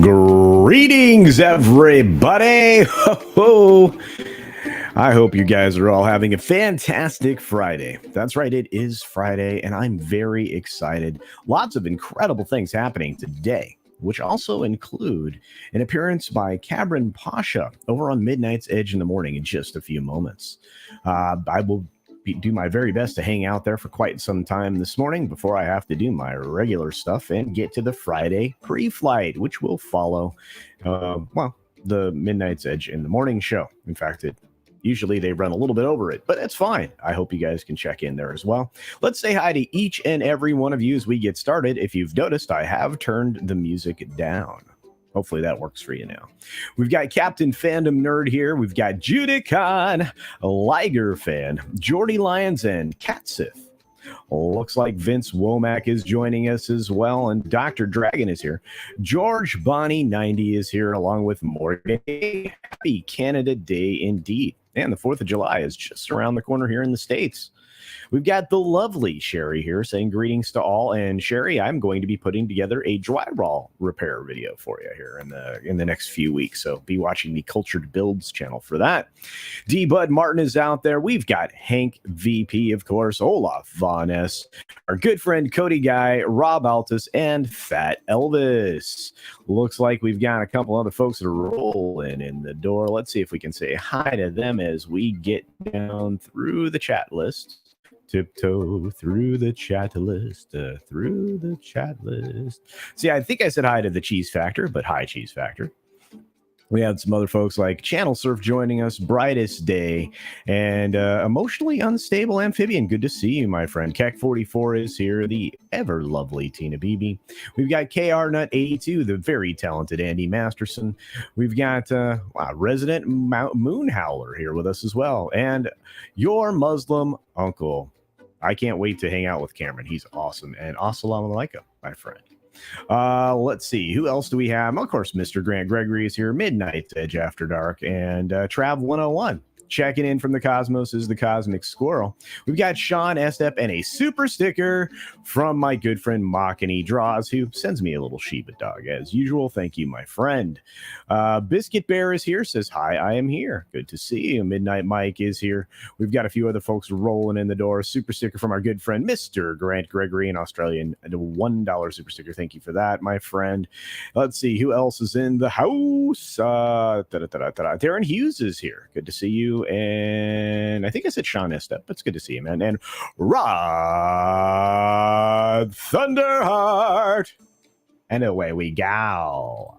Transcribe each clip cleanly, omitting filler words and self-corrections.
Greetings, everybody! Ho-ho. I hope you guys are all having a fantastic Friday. That's right, it is Friday, and I'm very excited. Lots of incredible things happening today, which also include an appearance by Cabrin Pasha over on Midnight's Edge in the morning in just a few moments. I will do my very best to hang out there for quite some time this morning before I have to do my regular stuff and get to the Friday pre-flight, which will follow, the Midnight's Edge in the morning show. In fact, usually they run a little bit over it, but it's fine. I hope you guys can check in there as well. Let's say hi to each and every one of you as we get started. If you've noticed, I have turned the music down. Hopefully that works for you now. We've got Captain Fandom Nerd here. We've got Judicon, Liger Fan, Jordy Lyons, and Catsith. Looks like Vince Womack is joining us as well, and Dr. Dragon is here. George Bonnie 90 is here, along with Morgan. Happy Canada Day indeed. And the 4th of July is just around the corner here in the States. We've got the lovely Sherry here saying greetings to all. And Sherry, I'm going to be putting together a drywall repair video for you here in the next few weeks. So be watching the Cultured Builds channel for that. D Bud Martin is out there. We've got Hank VP, of course, Olaf Von S, our good friend Cody Guy, Rob Altus, and Fat Elvis. Looks like we've got a couple other folks that are rolling in the door. Let's see if we can say hi to them as we get down through the chat list. Tiptoe through the chat list, through the chat list. See, I think I said hi to the Cheese Factor, but hi, Cheese Factor. We had some other folks like Channel Surf joining us, Brightest Day, and Emotionally Unstable Amphibian. Good to see you, my friend. Keck44 is here, the ever lovely Tina Beebe. We've got KR Nut 82, the very talented Andy Masterson. We've got resident Moon Howler here with us as well, and your Muslim uncle. I can't wait to hang out with Cameron. He's awesome. And assalamu alaikum, my friend. Let's see. Who else do we have? Of course, Mr. Grant Gregory is here. Midnight's Edge After Dark. And Trav 101. Checking in from the cosmos is the Cosmic Squirrel. We've got Sean Estep and a super sticker from my good friend Machiny Draws, who sends me a little Shiba dog as usual. Thank you, my friend. Biscuit Bear is here, says, hi, I am here. Good to see you. Midnight Mike is here. We've got a few other folks rolling in the door. Super sticker from our good friend Mr. Grant Gregory, an Australian, and a $1 super sticker. Thank you for that, my friend. Let's see who else is in the house. Darren Hughes is here. Good to see you. And I think I said Sean Estep, but it's good to see you, man. And Rod Thunderheart. And away we go.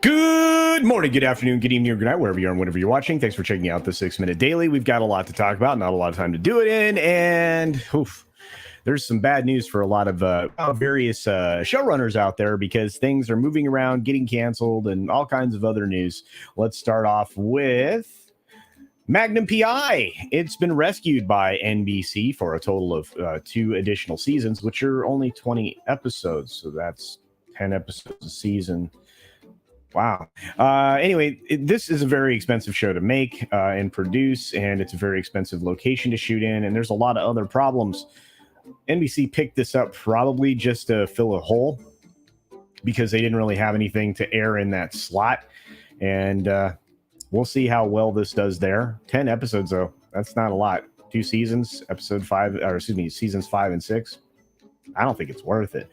Good morning, good afternoon, good evening, or good night, wherever you are and whenever you're watching. Thanks for checking out the 6-Minute Daily. We've got a lot to talk about, not a lot of time to do it in, and there's some bad news for a lot of various showrunners out there because things are moving around, getting canceled, and all kinds of other news. Let's start off with Magnum PI. It's been rescued by NBC for a total of 2 additional seasons, which are only 20 episodes, so that's 10 episodes a season. Wow. Anyway, this is a very expensive show to make and produce, and it's a very expensive location to shoot in, and there's a lot of other problems. NBC picked this up probably just to fill a hole because they didn't really have anything to air in that slot, and we'll see how well this does there. 10 episodes, though. That's not a lot. 2 seasons, seasons 5 and 6. I don't think it's worth it.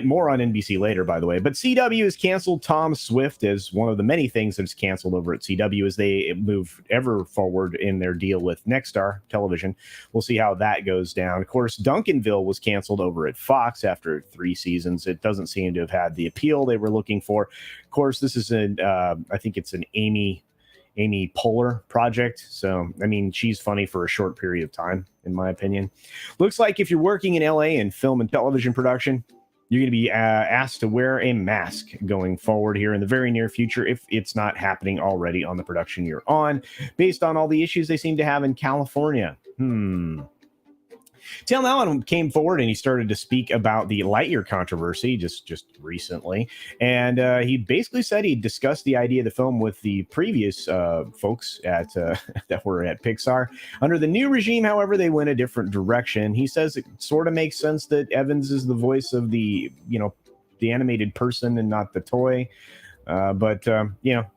More on NBC later, by the way. But CW has canceled Tom Swift as one of the many things that's canceled over at CW as they move ever forward in their deal with Nexstar Television. We'll see how that goes down. Of course, Duncanville was canceled over at Fox after 3 seasons. It doesn't seem to have had the appeal they were looking for. Of course, this is I think it's an Amy Poehler project. So, I mean, she's funny for a short period of time, in my opinion. Looks like if you're working in LA in film and television production, you're going to be asked to wear a mask going forward here in the very near future, if it's not happening already on the production you're on, based on all the issues they seem to have in California. Tim Allen came forward and he started to speak about the Lightyear controversy just recently. And he basically said he discussed the idea of the film with the previous folks at that were at Pixar. Under the new regime, however, they went a different direction. He says it sort of makes sense that Evans is the voice of the animated person and not the toy. But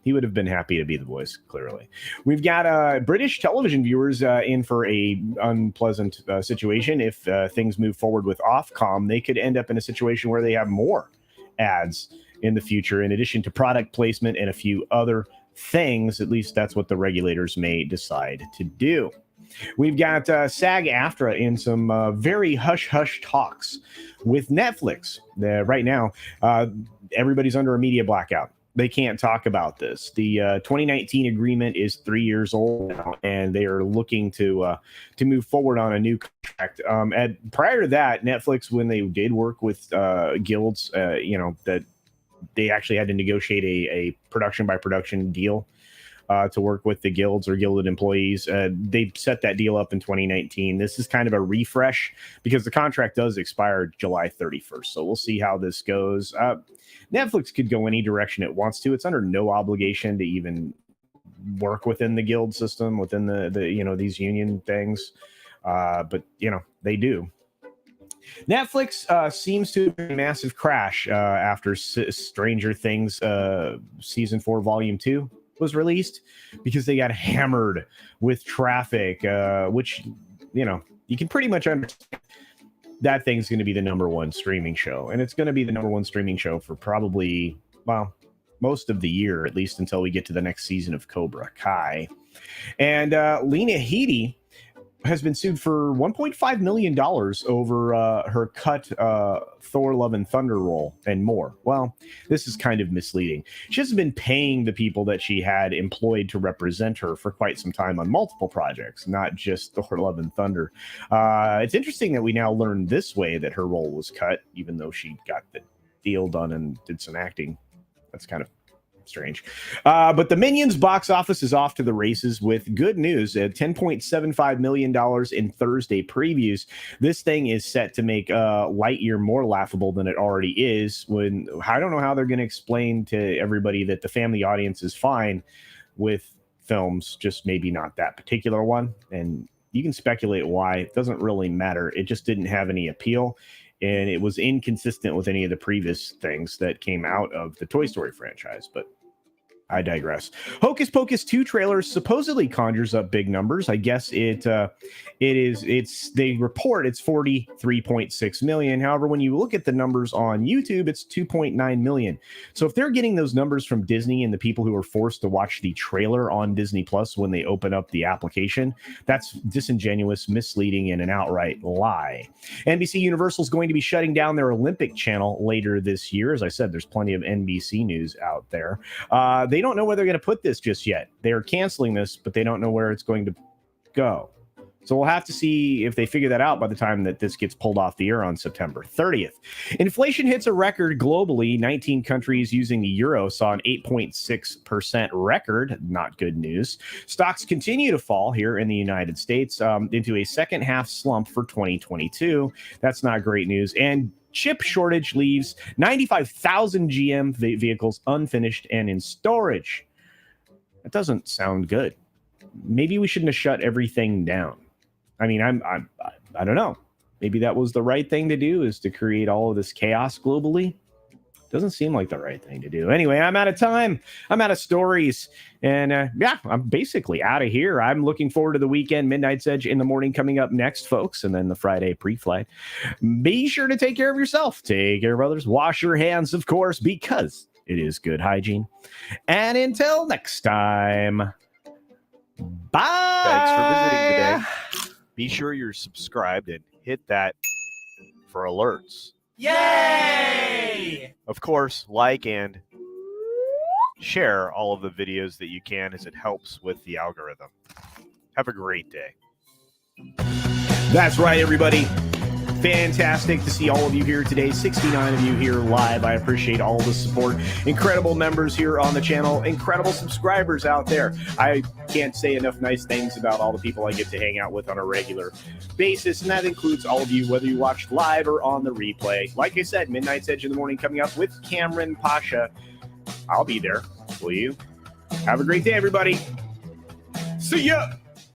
he would have been happy to be the voice, clearly. We've got British television viewers in for a unpleasant situation. If things move forward with Ofcom, they could end up in a situation where they have more ads in the future, in addition to product placement and a few other things. At least that's what the regulators may decide to do. We've got SAG-AFTRA in some very hush-hush talks with Netflix. Right now, everybody's under a media blackout. They can't talk about this. The 2019 agreement is 3 years old now, and they are looking to move forward on a new contract. Prior to that, Netflix, when they did work with guilds, that they actually had to negotiate a production by production deal to work with the guilds or gilded employees. They set that deal up in 2019. This is kind of a refresh because the contract does expire July 31st. So we'll see how this goes. Netflix could go any direction it wants to. It's under no obligation to even work within the guild system, within the these union things. But they do. Netflix seems to have a massive crash after Stranger Things season 4, volume 2 was released, because they got hammered with traffic, which you can pretty much understand. That thing's going to be the #1 streaming show, and it's going to be the #1 streaming show for probably, most of the year, at least until we get to the next season of Cobra Kai. And Lena Headey has been sued for $1.5 million over her cut Thor Love and Thunder role and more. Well, this is kind of misleading. She has been paying the people that she had employed to represent her for quite some time on multiple projects, not just Thor Love and Thunder. It's interesting that we now learn this way that her role was cut, even though she got the deal done and did some acting. That's kind of strange. But the Minions box office is off to the races with good news at $10.75 million in Thursday previews. This thing is set to make Lightyear more laughable than it already is. When I don't know how they're going to explain to everybody that the family audience is fine with films, just maybe not that particular one. And you can speculate why. It doesn't really matter. It just didn't have any appeal. And it was inconsistent with any of the previous things that came out of the Toy Story franchise. But I digress. Hocus Pocus 2 trailer supposedly conjures up big numbers. I guess they report it's 43.6 million. However, when you look at the numbers on YouTube, it's 2.9 million. So if they're getting those numbers from Disney and the people who are forced to watch the trailer on Disney Plus when they open up the application, that's disingenuous, misleading, and an outright lie. NBCUniversal is going to be shutting down their Olympic channel later this year. As I said, there's plenty of NBC news out there. They don't know where they're going to put this just yet. They are canceling this, but they don't know where it's going to go. So we'll have to see if they figure that out by the time that this gets pulled off the air on September 30th. Inflation hits a record globally. 19 countries using the euro saw an 8.6% record. Not good news. Stocks continue to fall here in the United States into a second half slump for 2022. That's not great news. And chip shortage leaves 95,000 GM vehicles unfinished and in storage. That doesn't sound good. Maybe we shouldn't have shut everything down. I mean, I don't know. Maybe that was the right thing to do, is to create all of this chaos globally. Doesn't seem like the right thing to do. Anyway, I'm out of time. I'm out of stories. And yeah, I'm basically out of here. I'm looking forward to the weekend. Midnight's Edge in the morning coming up next, folks. And then the Friday pre-flight. Be sure to take care of yourself. Take care of others. Wash your hands, of course, because it is good hygiene. And until next time, bye. Thanks for visiting today. Be sure you're subscribed and hit that for alerts. Yay! Of course, like and share all of the videos that you can, as it helps with the algorithm. Have a great day. That's right, everybody. Fantastic to see all of you here today. 69 of you here live. I appreciate all the support. Incredible members here on the channel. Incredible subscribers out there. I can't say enough nice things about all the people I get to hang out with on a regular basis, and that includes all of you, whether you watched live or on the replay. Like I said, Midnight's Edge in the morning coming up with Cameron Pasha. I'll be there. Will you? Have a great day, everybody. See ya!